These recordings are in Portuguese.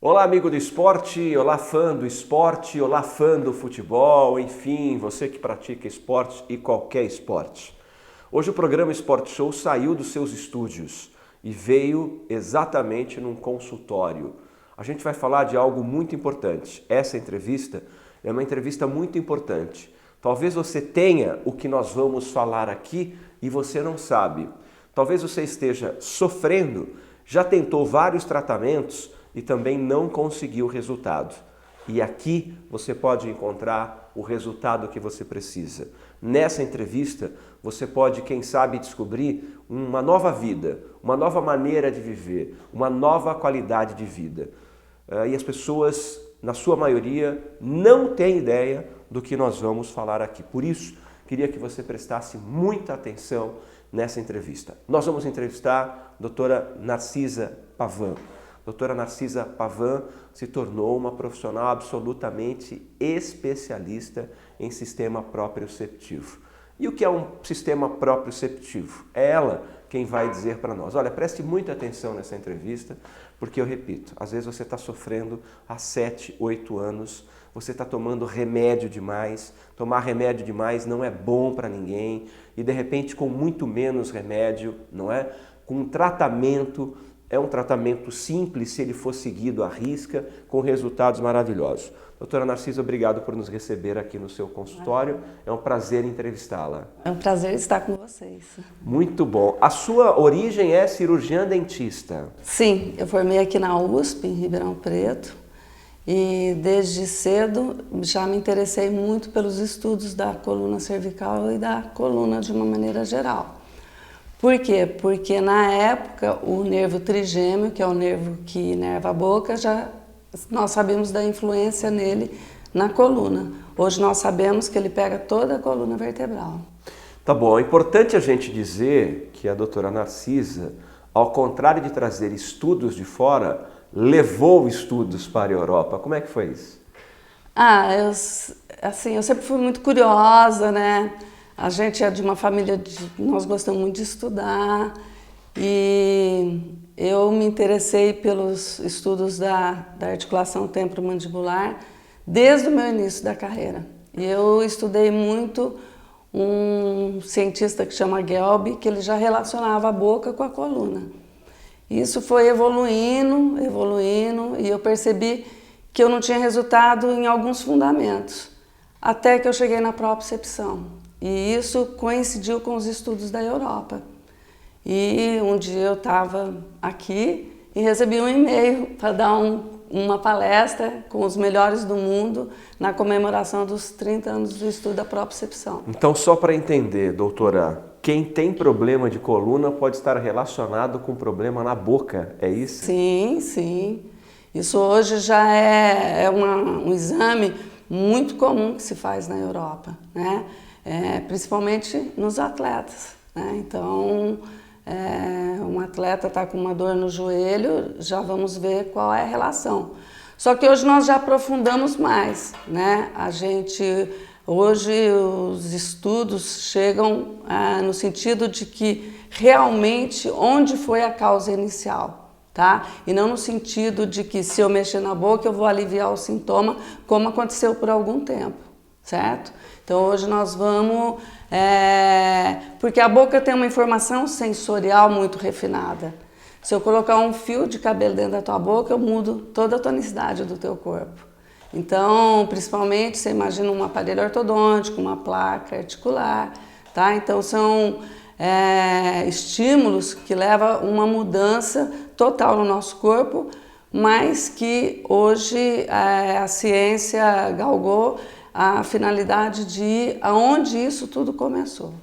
Olá, amigo do esporte, olá, fã do esporte, olá, fã do futebol, enfim, você que pratica esporte e qualquer esporte. Hoje o programa Sport Show saiu dos seus estúdios e veio exatamente num consultório. A gente vai falar de algo muito importante. Essa entrevista é uma entrevista muito importante. Talvez você tenha o que nós vamos falar aqui e você não sabe. Talvez você esteja sofrendo, já tentou vários tratamentos e também não conseguiu resultado. E aqui você pode encontrar o resultado que você precisa. Nessa entrevista, você pode, quem sabe, descobrir uma nova vida, uma nova maneira de viver, uma nova qualidade de vida. E as pessoas, na sua maioria, não têm ideia do que nós vamos falar aqui. Por isso, queria que você prestasse muita atenção nessa entrevista. Nós vamos entrevistar a doutora Narcisa Pavan. Doutora Narcisa Pavan se tornou uma profissional absolutamente especialista em sistema proprioceptivo. E o que é um sistema proprioceptivo? É ela quem vai dizer para nós. Olha, preste muita atenção nessa entrevista, porque eu repito, às vezes você está sofrendo há 7, 8 anos, você está tomando remédio demais, tomar remédio demais não é bom para ninguém, e de repente com muito menos remédio, não é? Com um tratamento, é um tratamento simples se ele for seguido à risca, com resultados maravilhosos. Doutora Narcisa, obrigado por nos receber aqui no seu consultório. É um prazer entrevistá-la. É um prazer estar com vocês. Muito bom. A sua origem é cirurgiã dentista? Sim, eu formei aqui na USP, em Ribeirão Preto, e desde cedo já me interessei muito pelos estudos da coluna cervical e da coluna de uma maneira geral. Por quê? Porque na época o nervo trigêmeo, que é o nervo que inerva a boca, nós sabemos da influência nele na coluna. Hoje nós sabemos que ele pega toda a coluna vertebral. Tá bom, é importante a gente dizer que a doutora Narcisa, ao contrário de trazer estudos de fora, levou estudos para a Europa. Como é que foi isso? Eu sempre fui muito curiosa, né? A gente é de uma família, nós gostamos muito de estudar e eu me interessei pelos estudos da articulação temporomandibular desde o meu início da carreira. E eu estudei muito um cientista que chama Gelb, que ele já relacionava a boca com a coluna. Isso foi evoluindo, e eu percebi que eu não tinha resultado em alguns fundamentos, até que eu cheguei na propriocepção. E isso coincidiu com os estudos da Europa. E um dia eu estava aqui e recebi um e-mail para dar uma palestra com os melhores do mundo na comemoração dos 30 anos do estudo da propriocepção. Então, só para entender, doutora, quem tem problema de coluna pode estar relacionado com problema na boca, é isso? Sim, sim. Isso hoje já é um exame muito comum que se faz na Europa, né? Principalmente nos atletas, né? Então, um atleta está com uma dor no joelho, já vamos ver qual é a relação. Só que hoje nós já aprofundamos mais, né? Hoje os estudos chegam no sentido de que realmente onde foi a causa inicial, tá? E não no sentido de que se eu mexer na boca eu vou aliviar o sintoma, como aconteceu por algum tempo, certo? Então hoje nós vamos, porque a boca tem uma informação sensorial muito refinada. Se eu colocar um fio de cabelo dentro da tua boca, eu mudo toda a tonicidade do teu corpo. Então, principalmente, você imagina um aparelho ortodôntico, uma placa articular, tá? Então são estímulos que levam uma mudança total no nosso corpo, mas que hoje a ciência galgou a finalidade de ir aonde isso tudo começou.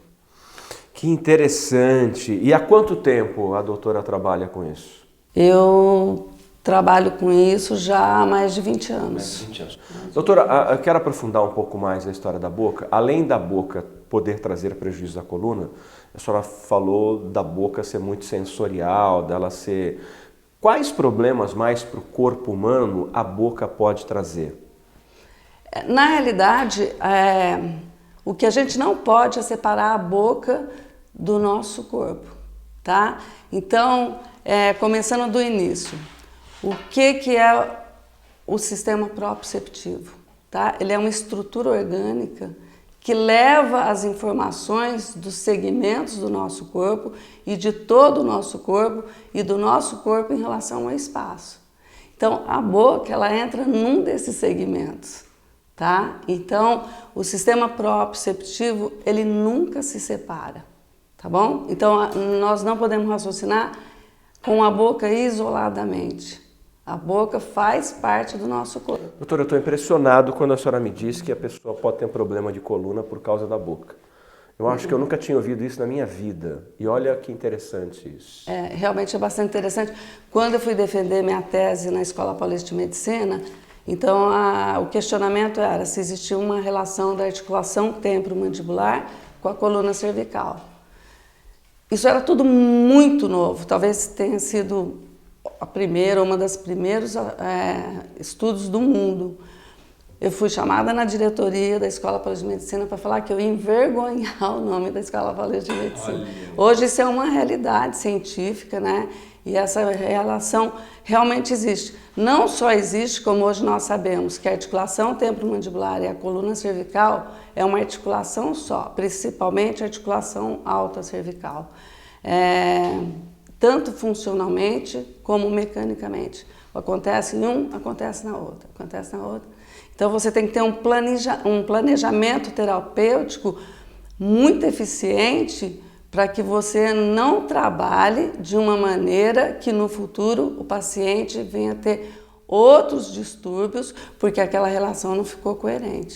Que interessante! E há quanto tempo a doutora trabalha com isso? Eu trabalho com isso já há mais de 20 anos. Mais de 20 anos. Doutora, eu quero aprofundar um pouco mais a história da boca. Além da boca poder trazer prejuízo à coluna, a senhora falou da boca ser muito sensorial, dela ser... Quais problemas mais para o corpo humano a boca pode trazer? Na realidade, o que a gente não pode é separar a boca do nosso corpo, tá? Então, começando do início, o que é o sistema proprioceptivo, tá? Ele é uma estrutura orgânica que leva as informações dos segmentos do nosso corpo e de todo o nosso corpo e do nosso corpo em relação ao espaço. Então, a boca, ela entra num desses segmentos, tá? Então, o sistema proprioceptivo, ele nunca se separa, tá bom? Então, nós não podemos raciocinar com a boca isoladamente. A boca faz parte do nosso corpo. Doutora, eu estou impressionado quando a senhora me diz que a pessoa pode ter um problema de coluna por causa da boca. Eu acho que eu nunca tinha ouvido isso na minha vida. E olha que interessante isso. Realmente é bastante interessante. Quando eu fui defender minha tese na Escola Paulista de Medicina, então o questionamento era se existia uma relação da articulação temporomandibular com a coluna cervical. Isso era tudo muito novo, talvez tenha sido a primeira, uma das primeiros estudos do mundo. Eu fui chamada na diretoria da Escola Paulista de Medicina para falar que eu ia envergonhar o nome da Escola Paulista de Medicina. Hoje isso é uma realidade científica, né? E essa relação realmente existe. Não só existe, como hoje nós sabemos, que a articulação temporomandibular e a coluna cervical é uma articulação só, principalmente a articulação alta cervical. Tanto funcionalmente como mecanicamente. Acontece em um, acontece na outra, acontece na outra. Então você tem que ter um planejamento terapêutico muito eficiente para que você não trabalhe de uma maneira que no futuro o paciente venha ter outros distúrbios, porque aquela relação não ficou coerente.